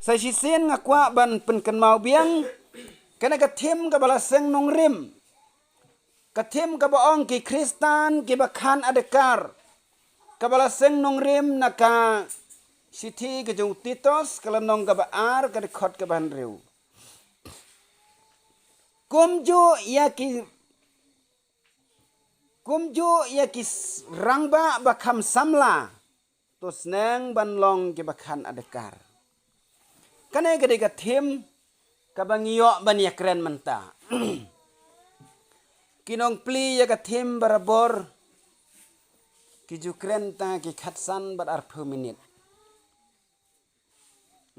Sa sisin nga kwa ban penken mau biang kana katim ka balaseng nong rim. Katim ka baong ki Kristan ki bakhan adekar. Ka balaseng nong rim na ka siti ke jong Titos kala nong ka baar ka dekhot ka ban riu. Kumju ya ki rangba bakam samla. Tos neng ban long ki bakhan adekar. Kanay gede katim kabangiyo ban ya keren menta. Kinong pli ya katim barabor kiju keren ta ki khatsan bar arpu minit.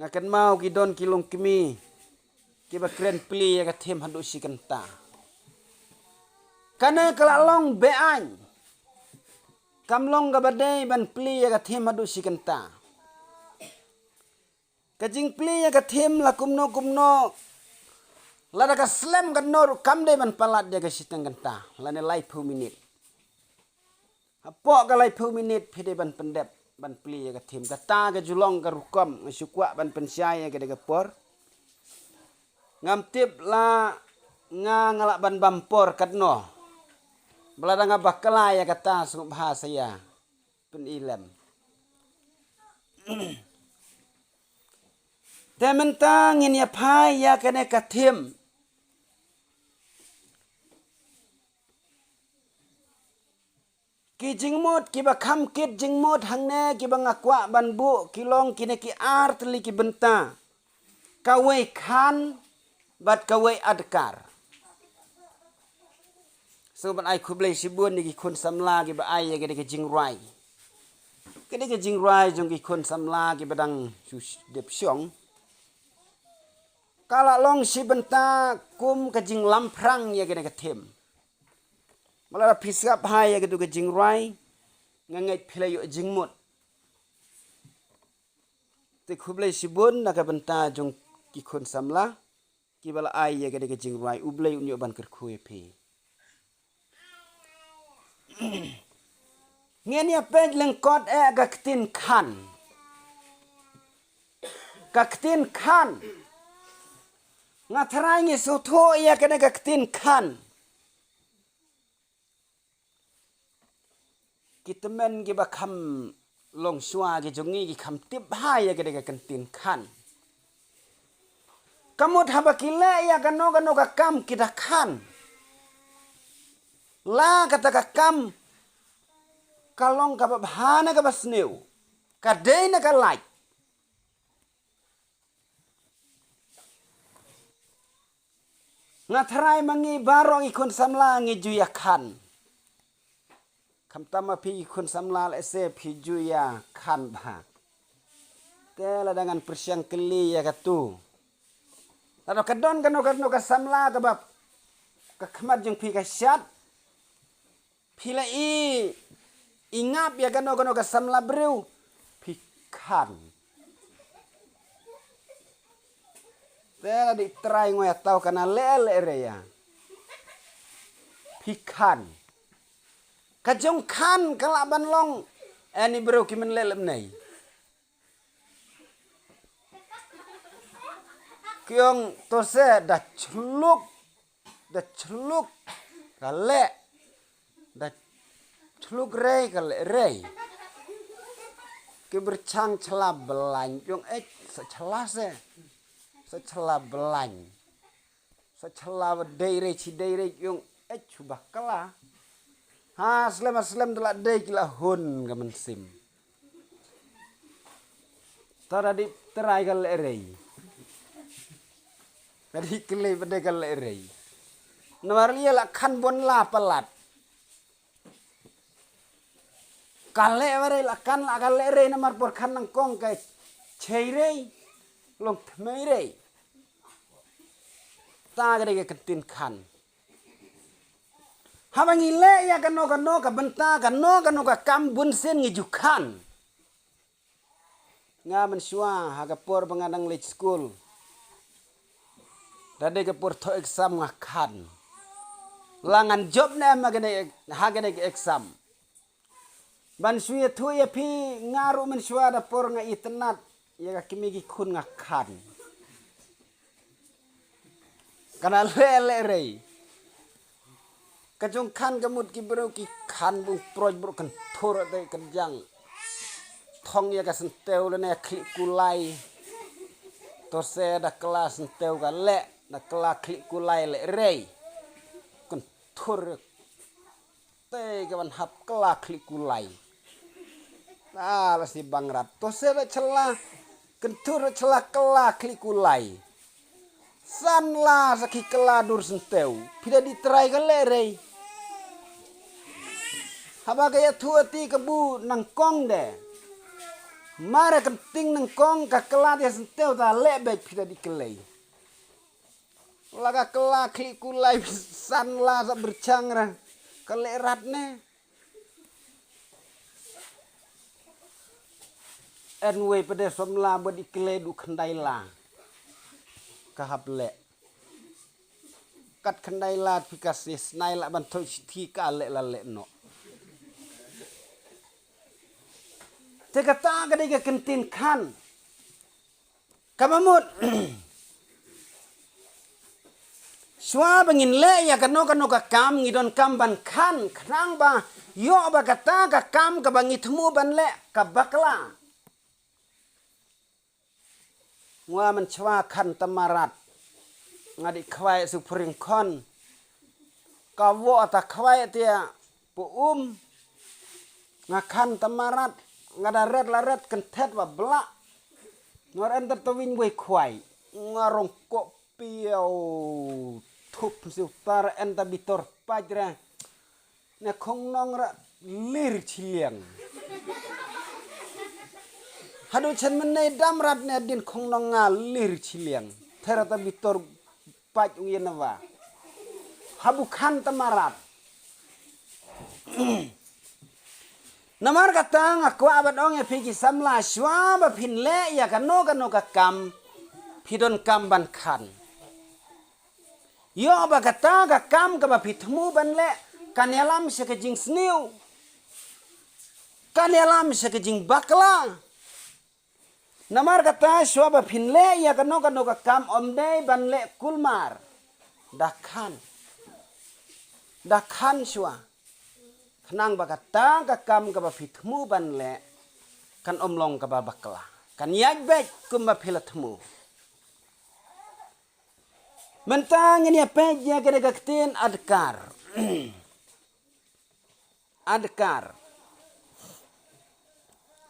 Ngakan mau ki don kilong kimi ki ba keren pli ya katim hadu si kenta. Kanay kalalong bean kamlong gabadai ban pli ya katim hadu si kenta. Kajing pli ya katim la kumno lada ka slam kan nor kamde ban palat dia ka sitang kenta lane lai pu minit. Apo ka lai pu minit pide ban pendep ban pli ya katim kata ka julong ka rukom sukwa ban pensyai ka de por. Ngam tip la ngalak ban bampor katno. Belada nga bakala ya kata sungup bahasa ya pen ilem. Tementa ngin ya pai ya kene katim. Ki jingmut ki bakam kit jingmut hangne ki bangakwa banbu kilong kine ki art li ki benta. Kawai khan bat kawai adkar. So ban ai kublai sibun ni ki kun samla ki ba ai ya ki jingrai. Kene ki jingrai jong ki kun samla ki badang dep syong. Kala long si benta kum ke jing lamprang ya kene katim. Malah pisap hai ya ke jing rai ngangai pilai yo jingmut. Te kublai sibun nak benta jong kikun samla ki bala ai ya ke jing rai ublai unyo ban kerkui pi. Ngen ya peg lengkot kaktin kan. Kaktin kan. Ngatarai ngi soto ya kena kaktin kan. Kita men ki bakam long shua ki jongi ki kam tip hai ya kena kaktin kan. Kamu thaba kile ya kano kakam kita kan. La kata kakam kalong kababhana kabasneu. Kadai na kalai. Ngatarai mangi barong ikun samla ngi juyakan. Kamtama pi ikun samla lese pi juyakan bah. Tela dengan persiang keli ya katu. Lalu kadon kano ka samla kabab. Kakmat jeng pi kasyat. Pila ingap ya kano ka samla brew. Pi kan. Tela di try ngoy tau kana lele reya. Pikan. Kajong kan kalaban long. Ani bro kimen lelem nei. Kiong tose da celuk kale da celuk rei kale rei. Ki bercang celah belany yung secelah se. Secela belany. Secela daire cidaire yung coba kala. Ha aslam telak dai kila hun gamen sim. Tara di terai kal erei. Kadi kele pada kal erei. Nawaria la kan bon la pelat. Kale ware la kan la kal erei namar por kan nang kong kai cheirei. Long tmeirei. Ta gede ketin kan. Habang ile ya kano ka benta kano ka kambun sen ngejukan. Nga mensua haga por pengadang late school. Dade ke por to exam ngakan. Langan job na magane hagane exam. Ban suya tu ya pi ngaru mensua da por nga itenat. ya kimi ki kun ngakan kana lele rei kajong kan gamut ki bro ki kan bung proj bro kan thor dei kan jang thong ya ka senteu le ne klik kulai to se da kelas senteu ka le da kela klik kulai le rei kan thor te ka ban hap kela klik kulai la si bangrat to se da cela kan thor cela kela klik kulai san la saki kela dur senteu pida ditrai ka le rei haba kaya tuati kebu nang kong de mara kenting nang kong ka kela dia senteu ta lebek pida dikelai laga kela klik kulai san la sa bercangra kelerat ne anyway pada somla bod dikelai du kendai la kahap le kat kendai la pikasis nai la bantu thi ka le la le no te kata ka dei ka kentin kan kamamut swa bangin le ya kano ka kam ngidon kam ban kan khnang ba yo ba kata ka kam ka bangi thmu ban le ka bakla ngwa man chwa kan tamarat ngadi khwai su pring khon ka wo ta khwai tia pu ngakan tamarat ngada red la red kentet wa bla ngor enter to win we khwai ngarong ko piau thup su tar enta bitor pajra ne khong nong ra lir chiliang hadu chen menai damrat ne din khong nong nga lir chiliang terata bitor paj uyenawa habu khan tamarat namar katang akwa abadong ya piki samla shwa ba phin le ya kano ka kam phidon kam ban khan yo ba kata ka kam ka ba phithmu ban le kanelam se ka jing sniu kanelam se ka jing bakla namar kata shwa ba phin le ya kano ka kam omdei ban le kulmar dakhan shwa khnang ba kata ka kam ka ba phithmu ban le kan omlong ka ba bakla kan yak bek kum ba philathmu mentang ini apa ya kena kaktin adkar adkar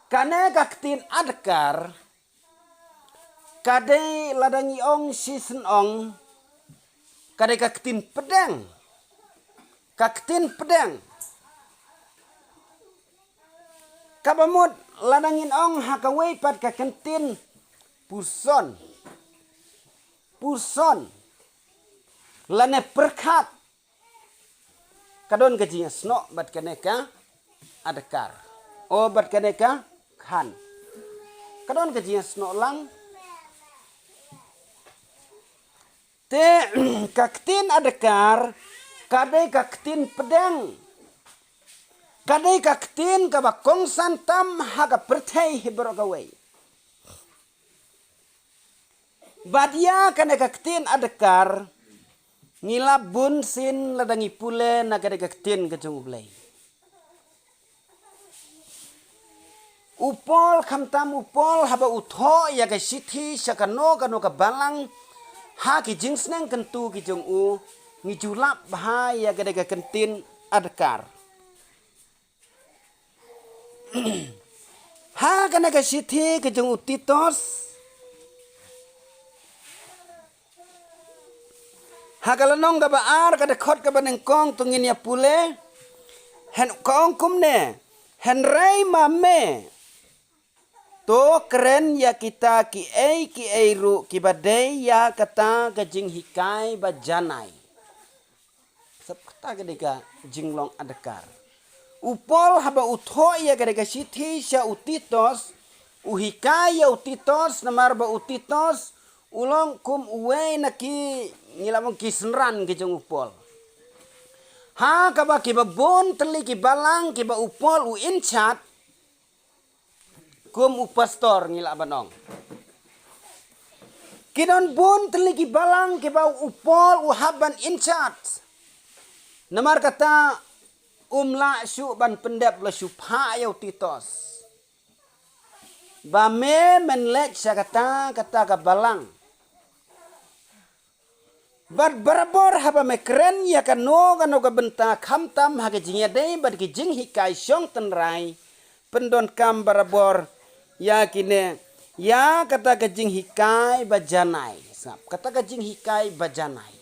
kane kaktin adkar kade ladangi ong season ong kade kaktin pedang kabamut ladangin ong hakawai pat kakentin puson lane perkat kadon gajinya sno bat kaneka adkar o bat kaneka khan kadon gajinya sno lang te kaktin adkar kadai kaktin pedang kadai kaktin kabakong santam haga perthai hibrogawai badia kana kaktin adkar ngilap bun sin ladangi pule na kadai kaktin kajung ublai upol khamtam upol haba utho ya ka sithi sakano kano ka balang ha ki jingsnang kentu ki jong u ngijulap bah ya kadai kaktin adkar ha kana ka sithi ke jong utitos ha kala nong ga baar ka de khot ka baneng kong tungin ya pule hen kong kumne hen rei mame to keren ya kita ki ei ru ki badai ya kata ka jing hikai ba janai sab kata ka deka jinglong adkar upol haba utho ya kadeka sithi sya utitos uhikaya utitos namar ba utitos ulong kum uwe naki ngilamong kisnran ke jong upol ha kaba kiba bon teli ki balang kiba upol u inchat kum upastor ngila banong. Kinon bun teligi balang kibau upol uhaban in charge. Namar kata umla syu ban pendep la syu pha yau titos. Ba me menlek sya kata ka balang. Bad barabor haba me keren ya kano ka benta kham tam ha ke jingya dei bad ki jing hikai syong tenrai. Pendon kam barabor ya kine ya kata ke jing hikai bajanai. Sap kata ke jing hikai bajanai.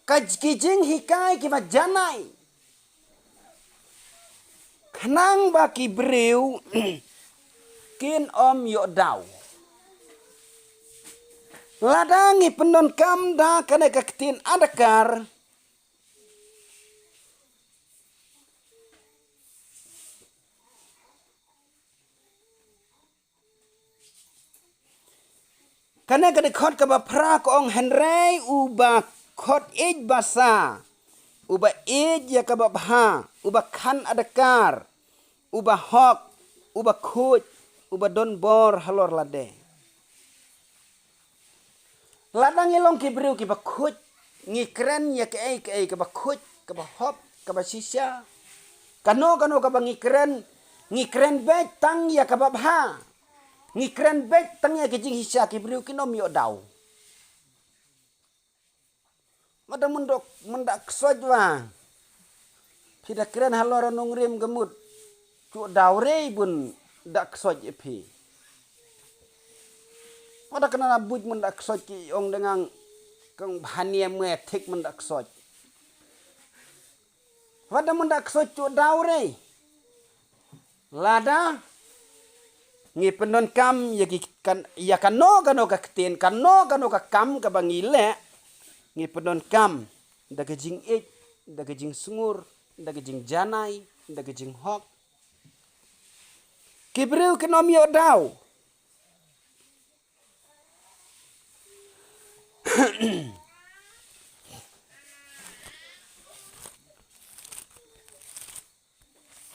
Kijing hikai ki bajanai. Khnang ba ki breu kin om yo dau. Ladangi pendon kam da kane kaktin adakar. Kane kade khot ka ba pra ko ong henrei uba khot ej basa. Uba ej ya ka ba bha, uba khan adakar. Uba hok, uba kuj, uba don bor halor lade. Ladang ilong ki breu ki ba kuj, ngi kren ya ke ka ba kuj, ka ba hop, ka ba sisya. Kano ka ba ngi kren bet tang ya ka ba bha. Ngi kren bet tang ya ke jing hisya ki breu ki nom yo dau. Mada mendak soj wa. Pida kren halor nong rim gemut. Cu dau rei bun dak soj epi. Mada kena buj mendak soj ki ong dengan kang bhania me thik mendak soj. Wada mendak soj cu dau rei. Lada ngi pendon kam ya kano ka kten kano ka kam ka bangile ngi pendon kam daga jing ej daga jing sungur daga jing janai daga jing hok kibreu kenom yo dau.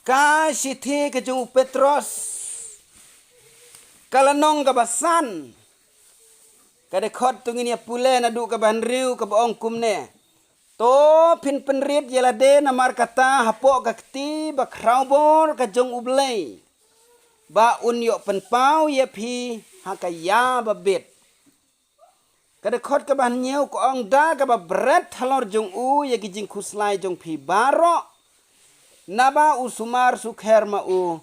Ka sithi ke jung Petros kalanong ka basan kade khot tungin ya pule na du ka banriu ka baong kumne to pin penrit yela de na mar kata hapo ka kti ba kraubor ka jung ublei ba unyo penpau ye phi hakaya ba bet kada khot ka ban nyeu ko ong da ka ba bret halor jung u ye gi jing khuslai jung phi baro naba usumar sukher ma u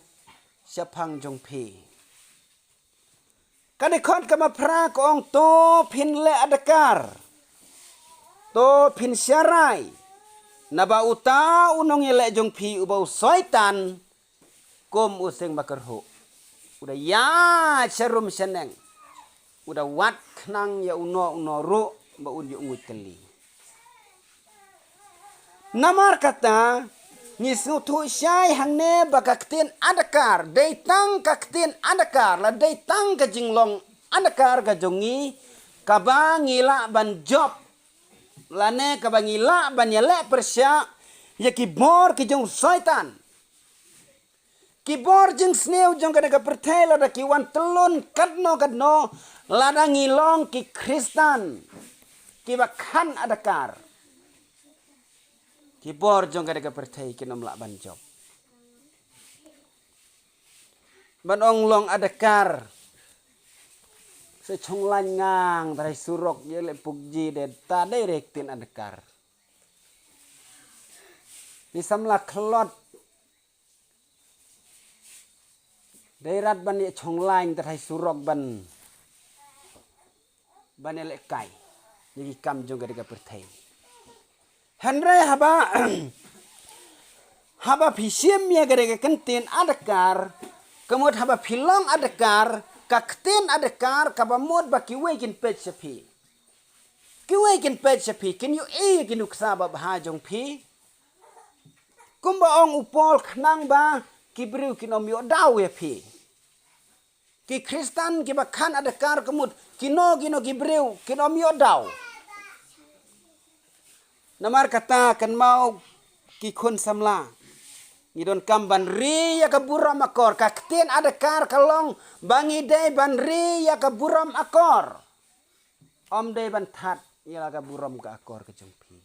syapang jung phi kada khot ka ma pra ko ong to phin le adakar to phin syarai naba uta unong ye le jung phi ubau soitan kom useng bakarhu udah ya serum seneng udah wat knang ya uno ru ba un yu ngut keli namar kata ngisu tu syai hangne bakaktin adakar deitang kaktin adakar la deitang ka jinglong adakar ka jongi kabangila ban job lane kabangila ban yale persya ya kibor ki jong soitan kibor jeng sneu jong kada ka perthela da kiwan telun kadno lada ngilong ki Kristan ki bakhan adakar kibor jong kada ka perthai ki nom la ban job ban ong long adakar se chong lan ngang tarai surok ye le pugji de ta direktin adakar ni samla khlot dairat ban ye chong lain tarai surok ban ele kai ni kam jong ga perthai hanre haba phisim ye ga kentin adakar kemud haba philong adakar kaktin adakar kabamud ba kiwekin pet sapi kiwekin pet sapi kin yu e kin uksa ba ha jong phi kumba ong upol khnang ba kibriu kinom yo daw ye phi ki Kristan ki bakhan adakar kemud kino kibriu kinom yo daw namar kata kan mau ki khun samla Ngidon kam ban ri ya ka buram akor. Kaktin ada kar kalong bangi day ban ri ya ka buram akor. Om day ban tat ya ka buram ka akor ke jumpi.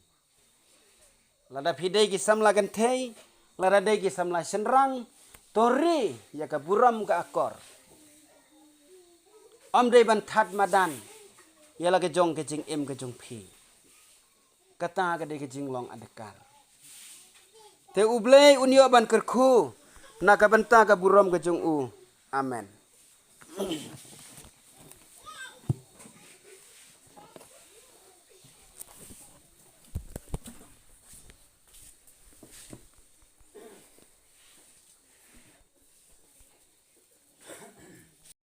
Lada pidai ki samla kan thei, lada day ki samla senrang, tori ya ka buram ka akor. Om day ban tat madan, ya la ke jong ke jing im ke jong pi. Kata ke day ke jing long adekar. Te ublei unio ban kerku, na ka benta ka buram ke jong u. Amen.